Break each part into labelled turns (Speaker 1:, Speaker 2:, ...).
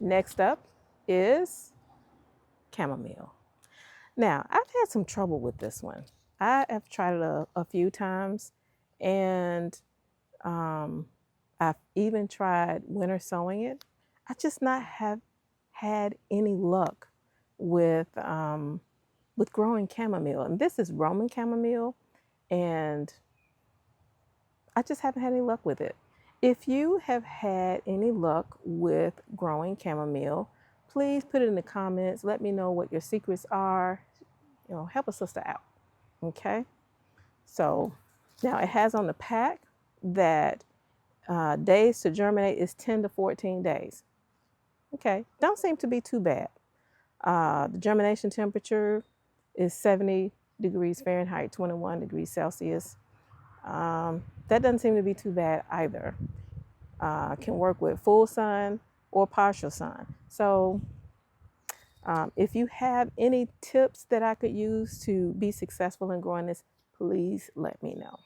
Speaker 1: Next up is chamomile. Now, I've had some trouble with this one. I have tried it a few times, and um, I've even tried winter sowing it. I just not have had any luck with growing chamomile. And this is Roman chamomile, and I just haven't had any luck with it. If you have had any luck with growing chamomile, please put it in the comments. Let me know what your secrets are. Help a sister out. Okay. So now it has on the pack that days to germinate is 10 to 14 days. Okay. Don't seem to be too bad. The germination temperature is 70 degrees Fahrenheit, 21 degrees Celsius. That doesn't seem to be too bad either. Can work with full sun or partial sun. So if you have any tips that I could use to be successful in growing this, please let me know.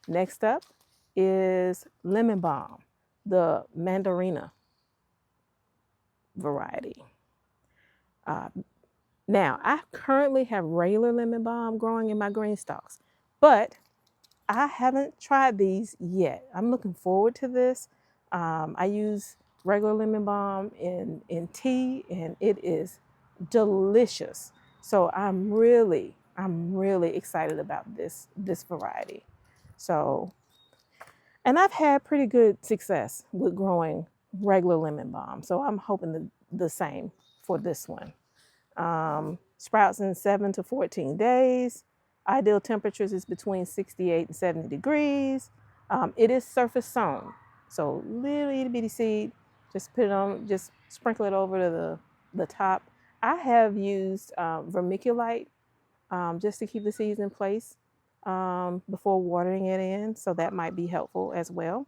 Speaker 1: Next up is lemon balm, the mandarina variety. Now, I currently have regular lemon balm growing in my green stalks, but I haven't tried these yet. I'm looking forward to this. I use regular lemon balm in tea, and it is delicious. So I'm really excited about this variety. So, and I've had pretty good success with growing regular lemon balm. So I'm hoping the same for this one. Sprouts in 7 to 14 days. Ideal temperatures is between 68 and 70 degrees. It is surface sown. So little itty bitty seed, just put it on, just sprinkle it over to the top. I have used vermiculite just to keep the seeds in place before watering it in. So that might be helpful as well.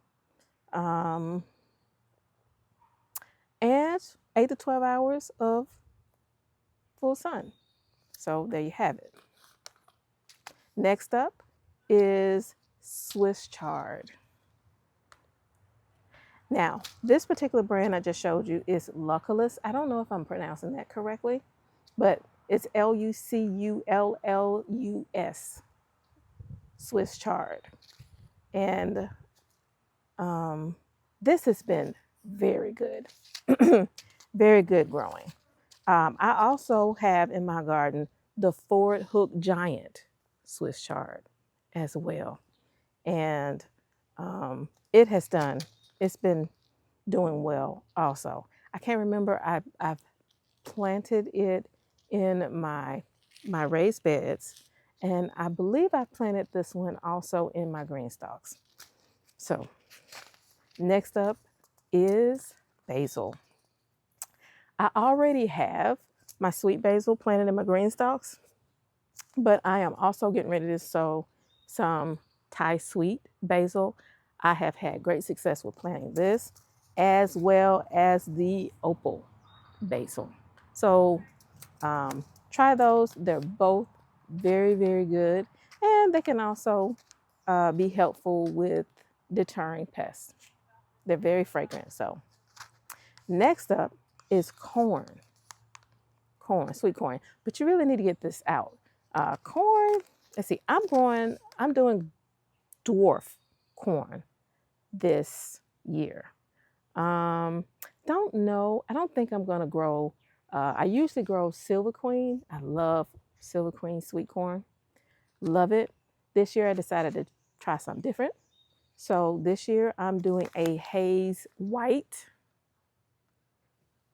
Speaker 1: And 8 to 12 hours of full sun. So there you have it. Next up is Swiss chard. Now, this particular brand I just showed you is Lucullus. I don't know if I'm pronouncing that correctly, but it's Lucullus, Swiss chard. And this has been very good, very good growing. I also have in my garden the Ford Hook Giant Swiss chard as well. And it's been doing well also. I can't remember, I've planted it in my raised beds, and I believe I planted this one also in my green stalks. So next up is basil. I already have my sweet basil planted in my green stalks, but I am also getting ready to sow some Thai sweet basil. I have had great success with planting this, as well as the opal basil. So try those. They're both very, very good, and they can also be helpful with deterring pests. They're very fragrant. So next up is corn, sweet corn. But you really need to get this out. Corn. Let's see. I'm doing dwarf corn this year. Don't know. I don't think I'm gonna grow. I usually grow Silver Queen. I love Silver Queen sweet corn. Love it. This year I decided to try something different. So this year I'm doing a Haze White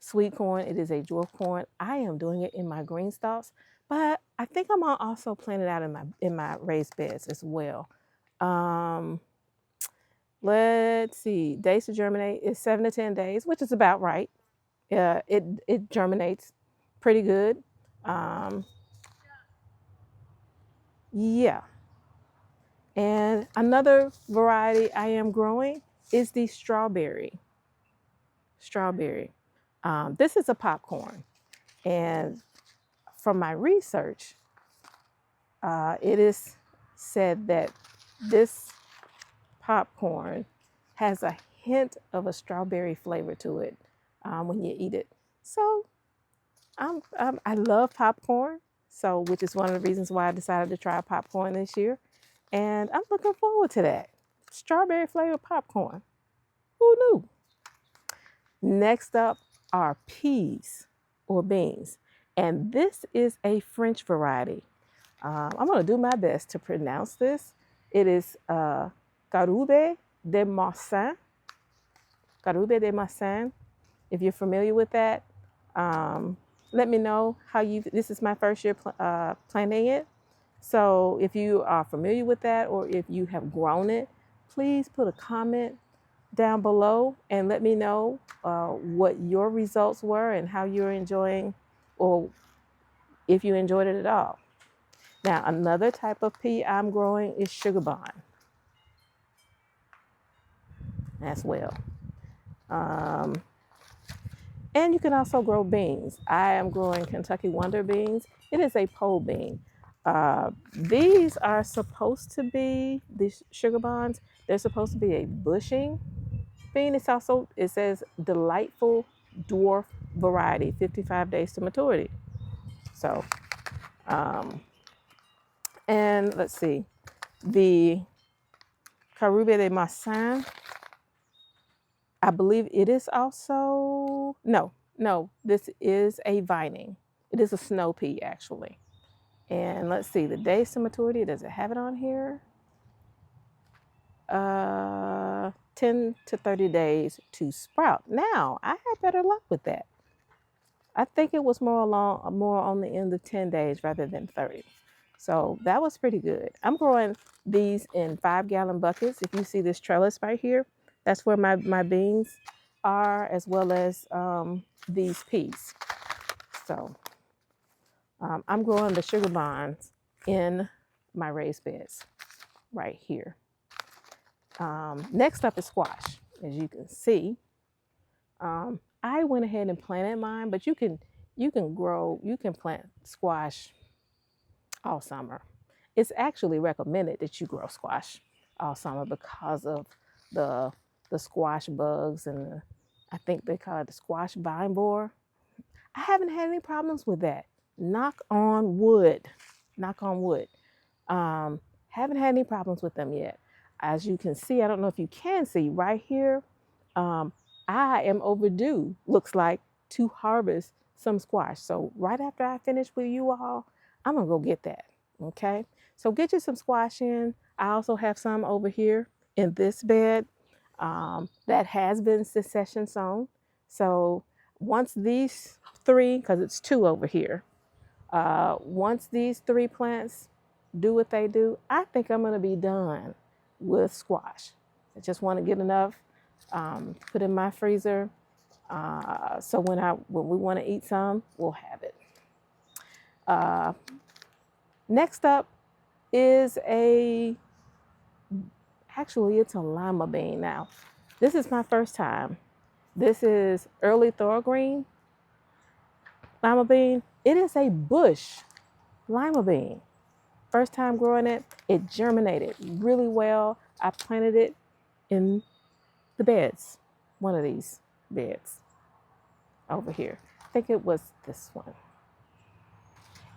Speaker 1: sweet corn. It is a dwarf corn. I am doing it in my green stalks, but I think I'm gonna also plant it out in my raised beds as well. Let's see. Days to germinate is 7 to 10 days, which is about right. It germinates pretty good. Yeah. And another variety I am growing is the strawberry. Strawberry. This is a popcorn, and from my research, it is said that this popcorn has a hint of a strawberry flavor to it. when you eat it. So I love popcorn, so which is one of the reasons why I decided to try popcorn this year, and I'm looking forward to that. Strawberry flavored popcorn. Who knew? Next up are peas or beans, and this is a French variety. I'm going to do my best to pronounce this. It is caroube de Marsan. Caroube de Marsan. If you're familiar with that, let me know how you. This is my first year planting it. So if you are familiar with that, or if you have grown it, please put a comment down below and let me know what your results were and how you're enjoying, or if you enjoyed it at all. Now, another type of pea I'm growing is sugar bun as well. And you can also grow beans. I am growing Kentucky Wonder beans. It is a pole bean. These are supposed to be, these sugar buns, they're supposed to be a bushing bean. It says delightful dwarf variety, 55 days to maturity. So, and let's see, the Caroube de Marsan, I believe it is also, no, this is a vining. It is a snow pea actually. And let's see, the days to maturity, does it have it on here? 10 to 30 days to sprout. Now, I had better luck with that. I think it was more on the end of 10 days rather than 30. So that was pretty good. I'm growing these in 5-gallon buckets. If you see this trellis right here, that's where my beans are, as well as these peas. So I'm growing the sugar buns in my raised beds right here. Next up is squash. As you can see, I went ahead and planted mine, but you can plant squash all summer. It's actually recommended that you grow squash all summer because of the squash bugs and I think they call it the squash vine borer. I haven't had any problems with that. Knock on wood. Knock on wood. Haven't had any problems with them yet. As you can see, I don't know if you can see right here, I am overdue, looks like, to harvest some squash. So right after I finish with you all, I'm gonna go get that, okay? So get you some squash in. I also have some over here in this bed that has been succession sown. So once these 3, because it's 2 over here, once these 3 plants do what they do, I think I'm gonna be done with squash. I just wanna get enough, put in my freezer, so when we wanna eat some, we'll have it. Next up is actually it's a lima bean now. This is my first time. This is early Thorogreen lima bean. It is a bush lima bean. First time growing it, it germinated really well. I planted it in the beds, one of these beds over here. I think it was this one.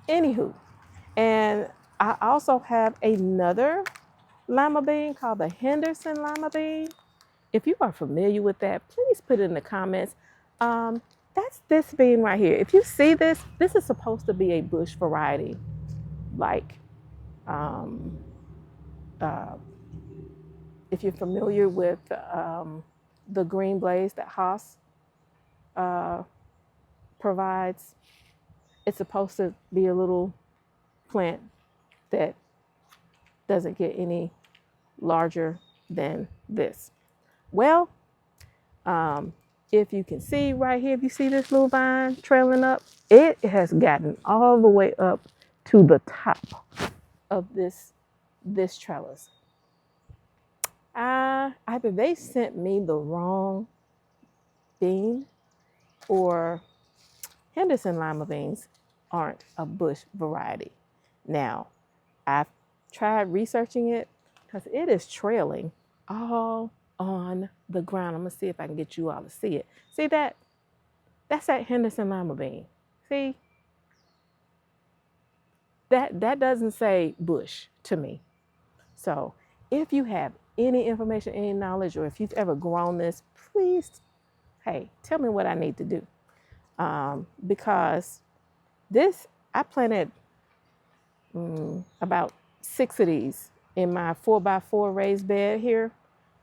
Speaker 1: Anywho, and I also have another lima bean called the Henderson lima bean. If you are familiar with that, please put it in the comments. That's this bean right here. If you see this, this is supposed to be a bush variety, like if you're familiar with the green blaze that Haas provides, it's supposed to be a little plant that doesn't get any larger than this. Well, if you can see right here, if you see this little vine trailing up, it has gotten all the way up to the top of this trellis. Either they sent me the wrong bean, or Henderson lima beans aren't a bush variety. Now, I've tried researching it because it is trailing all on the ground. I'm gonna see if I can get you all to see it. See that? That's that Henderson lima bean. See, that doesn't say bush to me. So if you have any information, any knowledge, or if you've ever grown this, please, hey, tell me what I need to do. Because this, I planted about 6 of these in my 4x4 raised bed here,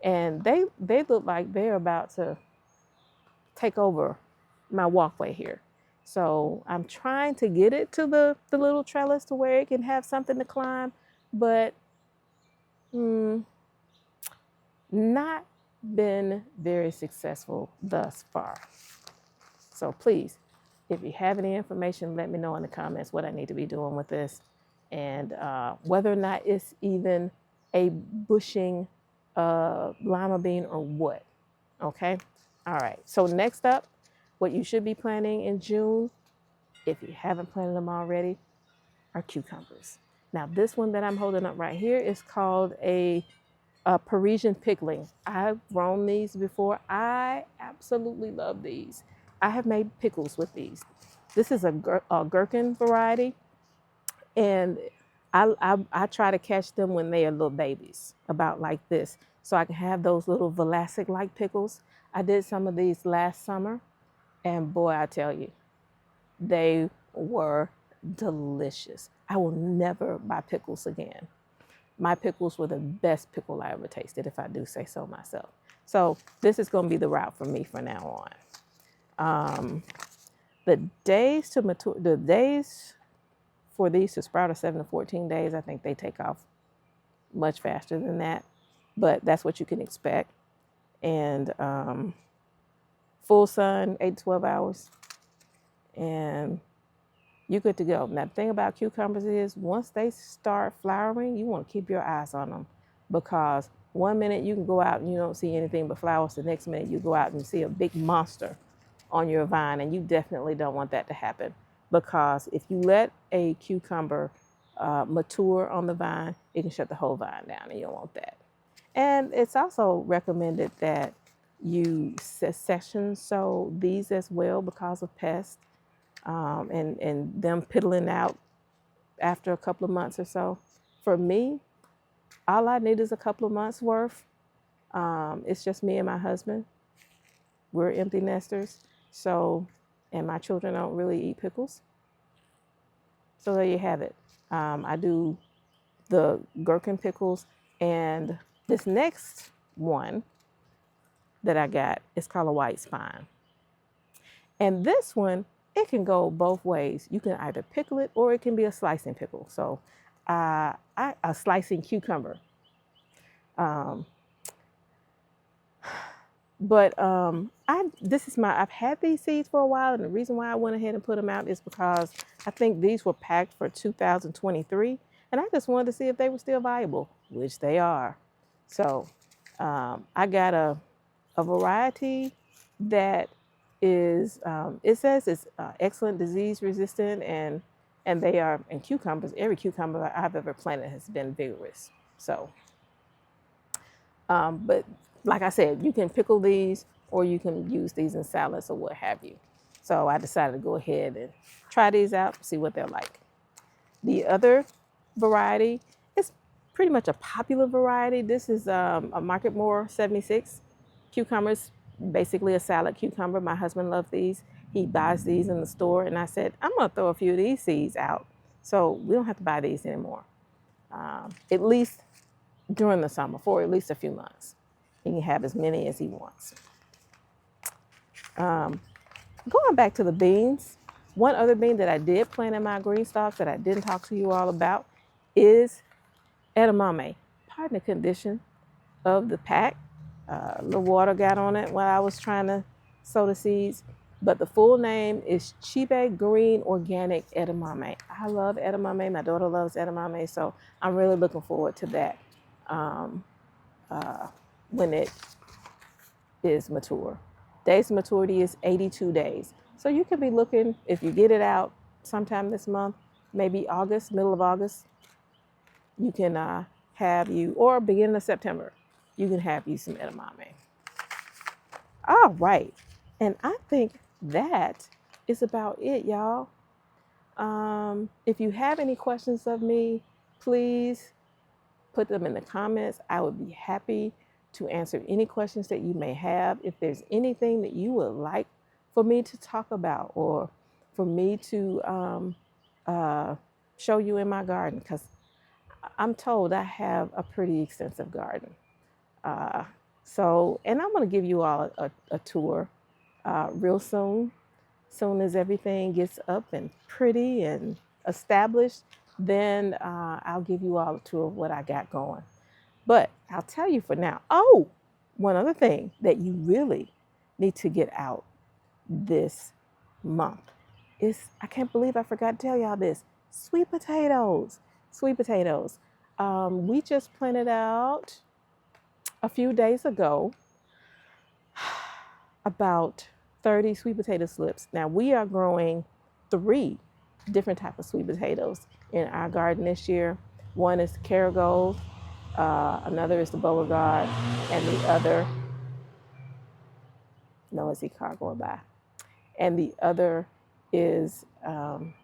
Speaker 1: and they look like they're about to take over my walkway here. So I'm trying to get it to the little trellis to where it can have something to climb, but not been very successful thus far. So please, if you have any information, let me know in the comments what I need to be doing with this, and whether or not it's even a bushing lima bean or what. Okay. All right. So next up, what you should be planting in June, if you haven't planted them already, are cucumbers. Now this one that I'm holding up right here is called a Parisian pickling. I've grown these before. I absolutely love these. I have made pickles with these. This is a gherkin variety, and I try to catch them when they are little babies, about like this, so I can have those little Vlasic-like pickles. I did some of these last summer, and boy, I tell you, they were delicious. I will never buy pickles again. My pickles were the best pickle I ever tasted, if I do say so myself. So this is going to be the route for me from now on. The days to mature, the days for these to sprout are 7 to 14 days. I think they take off much faster than that, but that's what you can expect. And full sun, 8 to 12 hours, and you're good to go. Now, the thing about cucumbers is once they start flowering, you want to keep your eyes on them, because one minute you can go out and you don't see anything but flowers. The next minute you go out and see a big monster on your vine, and you definitely don't want that to happen, because if you let a cucumber mature on the vine, it can shut the whole vine down, and you don't want that. And it's also recommended that you section sow these as well because of pests. And them piddling out after a couple of months or so. For me, all I need is a couple of months worth. It's just me and my husband. We're empty nesters. So, and my children don't really eat pickles. So there you have it. I do the gherkin pickles, and this next one that I got is called a white spine. And this one, it can go both ways. You can either pickle it, or it can be a slicing pickle. So a slicing cucumber. I've had these seeds for a while, and the reason why I went ahead and put them out is because I think these were packed for 2023, and I just wanted to see if they were still viable, which they are. So I got a variety that is, it says it's excellent disease resistant, and they are, and cucumbers, every cucumber I've ever planted has been vigorous. So, but like I said, you can pickle these, or you can use these in salads or what have you. So I decided to go ahead and try these out, see what they're like. The other variety is pretty much a popular variety. This is a Marketmore 76 cucumbers, basically a salad cucumber. My husband loves these. He buys these in the store, and I said, I'm going to throw a few of these seeds out so we don't have to buy these anymore, at least during the summer, for at least a few months. He can have as many as he wants. Going back to the beans, one other bean that I did plant in my green stalks that I didn't talk to you all about is edamame. Pardon the condition of the pack. A little water got on it while I was trying to sow the seeds, but the full name is Chiba Green Organic Edamame. I love edamame. My daughter loves edamame, so I'm really looking forward to that when it is mature. Days of maturity is 82 days. So you can be looking, if you get it out sometime this month, maybe August, middle of August, you can have you, or beginning of September, you can have you some edamame. All right. And I think that is about it, y'all. If you have any questions of me, please put them in the comments. I would be happy to answer any questions that you may have. If there's anything that you would like for me to talk about or for me to show you in my garden, because I'm told I have a pretty extensive garden. And I'm going to give you all a tour real soon. Soon as everything gets up and pretty and established, then I'll give you all a tour of what I got going. But I'll tell you for now. Oh, one other thing that you really need to get out this month is, I can't believe I forgot to tell y'all this, sweet potatoes. Sweet potatoes. We just planted out a few days ago about 30 sweet potato slips. Now we are growing 3 different types of sweet potatoes in our garden this year. One is the Kerrygold, another is the Beauregard, and the other, noisy car going by. And the other is, I'm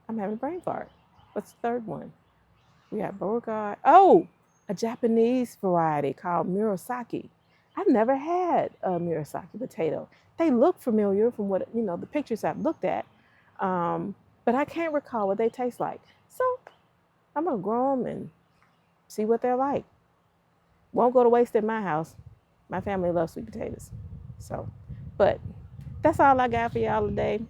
Speaker 1: having a brain fart. What's the third one? We have Beauregard. Oh, a Japanese variety called Murasaki. I've never had a Murasaki potato. They look familiar from what, the pictures I've looked at, but I can't recall what they taste like. So I'm gonna grow them and see what they're like. Won't go to waste at my house. My family loves sweet potatoes. So, but that's all I got for y'all today.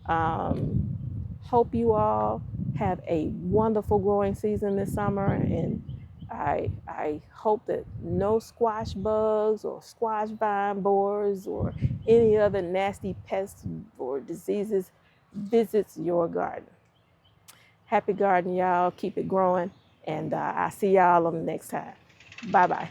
Speaker 1: Hope you all have a wonderful growing season this summer, and I hope that no squash bugs or squash vine borers or any other nasty pests or diseases visits your garden. Happy garden, y'all. Keep it growing, and I'll see y'all on the next time. Bye-bye.